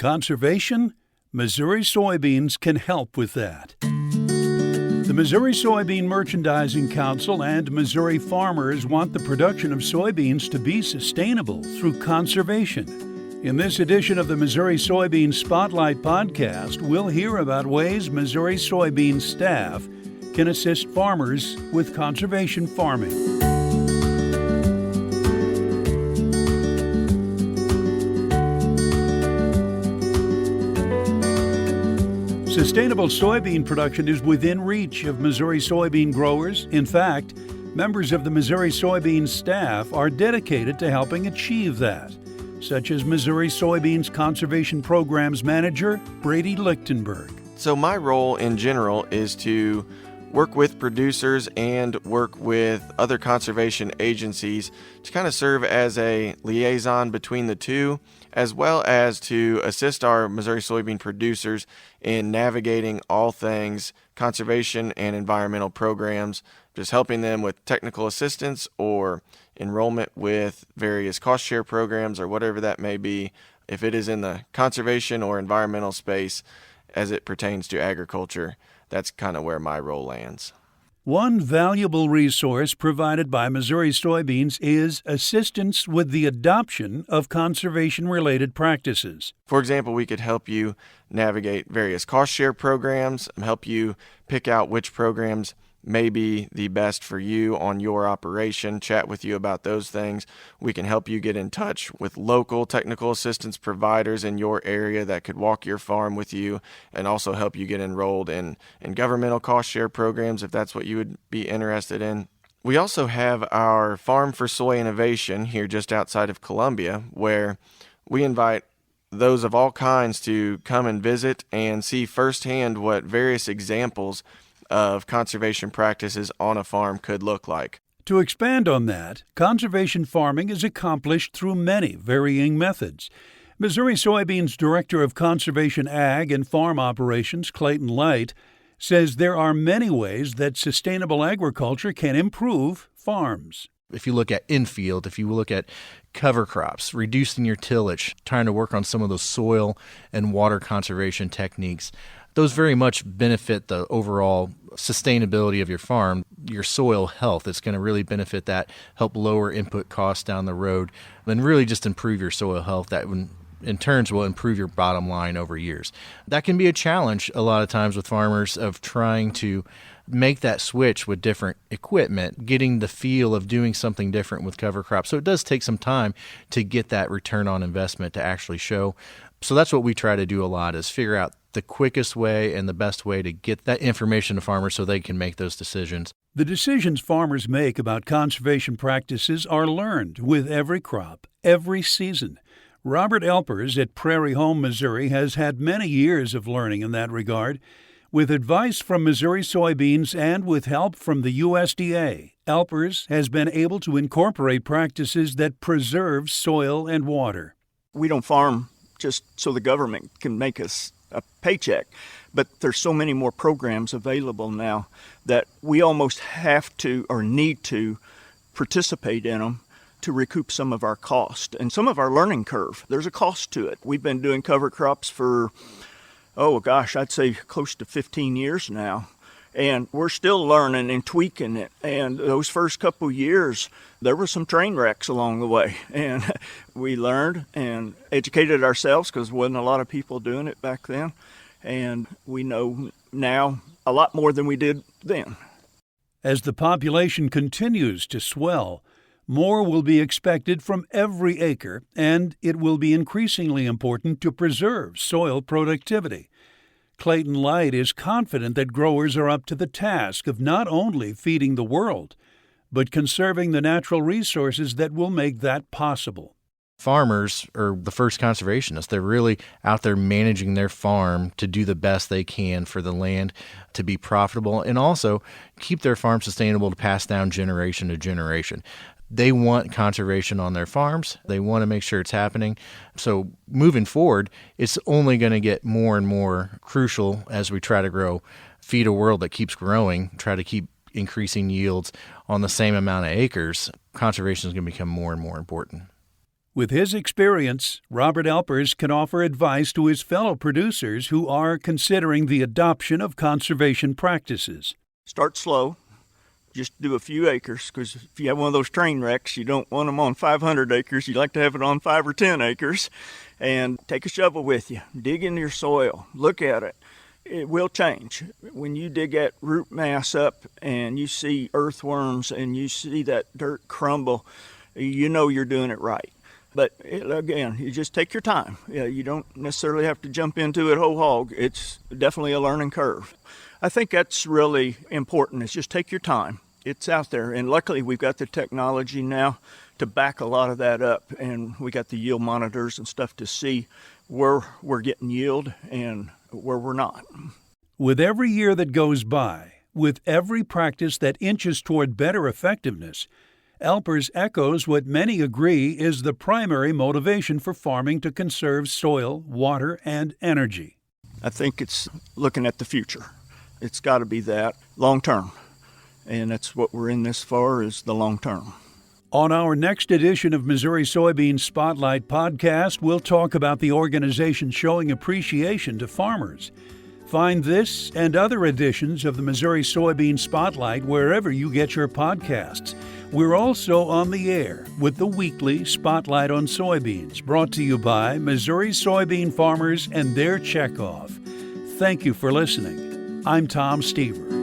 Conservation? Missouri Soybeans can help with that. The Missouri Soybean Merchandising Council and Missouri farmers want the production of soybeans to be sustainable through conservation. In this edition of the Missouri Soybean Spotlight podcast, we'll hear about ways Missouri soybean staff can assist farmers with conservation farming. Sustainable soybean production is within reach of Missouri soybean growers. In fact, members of the Missouri soybean staff are dedicated to helping achieve that, such as Missouri Soybeans Conservation Programs Manager Brady Lichtenberg. So my role in general is to work with producers and work with other conservation agencies to kind of serve as a liaison between the two, as well as to assist our Missouri soybean producers in navigating all things conservation and environmental programs, just helping them with technical assistance or enrollment with various cost share programs or whatever that may be, if it is in the conservation or environmental space as it pertains to agriculture. That's kind of where my role lands. One valuable resource provided by Missouri Soybeans is assistance with the adoption of conservation-related practices. For example, we could help you navigate various cost share programs, help you pick out which programs may be the best for you on your operation, chat with you about those things. We can help you get in touch with local technical assistance providers in your area that could walk your farm with you and also help you get enrolled in governmental cost share programs if that's what you would be interested in. We also have our Farm for Soy Innovation here just outside of Columbia, where we invite those of all kinds to come and visit and see firsthand what various examples of conservation practices on a farm could look like. To expand on that, conservation farming is accomplished through many varying methods. Missouri Soybeans Director of Conservation Ag and Farm Operations, Clayton Light, says there are many ways that sustainable agriculture can improve farms. If you look at infield, if you look at cover crops, reducing your tillage, trying to work on some of those soil and water conservation techniques, those very much benefit the overall sustainability of your farm, your soil health. It's going to really benefit that, help lower input costs down the road, and really just improve your soil health. That in turns will improve your bottom line over years. That can be a challenge a lot of times with farmers of trying to make that switch with different equipment, getting the feel of doing something different with cover crops. So it does take some time to get that return on investment to actually show. So that's what we try to do a lot, is figure out the quickest way and the best way to get that information to farmers so they can make those decisions. The decisions farmers make about conservation practices are learned with every crop, every season. Robert Elpers at Prairie Home, Missouri, has had many years of learning in that regard. With advice from Missouri Soybeans and with help from the USDA, Elpers has been able to incorporate practices that preserve soil and water. We don't farm just so the government can make us a paycheck, but there's so many more programs available now that we almost have to or need to participate in them to recoup some of our cost and some of our learning curve. There's a cost to it. We've been doing cover crops for, I'd say close to 15 years now. And we're still learning and tweaking it. And those first couple years, there were some train wrecks along the way. And we learned and educated ourselves because there wasn't a lot of people doing it back then. And we know now a lot more than we did then. As the population continues to swell, more will be expected from every acre, and it will be increasingly important to preserve soil productivity. Clayton Light is confident that growers are up to the task of not only feeding the world, but conserving the natural resources that will make that possible. Farmers are the first conservationists. They're really out there managing their farm to do the best they can for the land, to be profitable, and also keep their farm sustainable to pass down generation to generation. They want conservation on their farms. They want to make sure it's happening. So moving forward, it's only going to get more and more crucial as we try to feed a world that keeps growing, try to keep increasing yields on the same amount of acres. Conservation is going to become more and more important. With his experience, Robert Alpers can offer advice to his fellow producers who are considering the adoption of conservation practices. Start slow. Just do a few acres, because if you have one of those train wrecks, you don't want them on 500 acres. You like to have it on 5 or 10 acres. And take a shovel with you. Dig into your soil. Look at it. It will change. When you dig that root mass up and you see earthworms and you see that dirt crumble, you know you're doing it right. But again, you just take your time. You don't necessarily have to jump into it whole hog. It's definitely a learning curve. I think that's really important, is just take your time. It's out there, and luckily we've got the technology now to back a lot of that up, and we got the yield monitors and stuff to see where we're getting yield and where we're not. With every year that goes by, with every practice that inches toward better effectiveness, Alpers echoes what many agree is the primary motivation for farming to conserve soil, water, and energy. I think it's looking at the future. It's got to be that long term, and that's what we're in this for, is the long term. On our next edition of Missouri Soybean Spotlight podcast, we'll talk about the organization showing appreciation to farmers. Find this and other editions of the Missouri Soybean Spotlight wherever you get your podcasts. We're also on the air with the weekly Spotlight on Soybeans, brought to you by Missouri soybean farmers and their checkoff. Thank you for listening. I'm Tom Stever.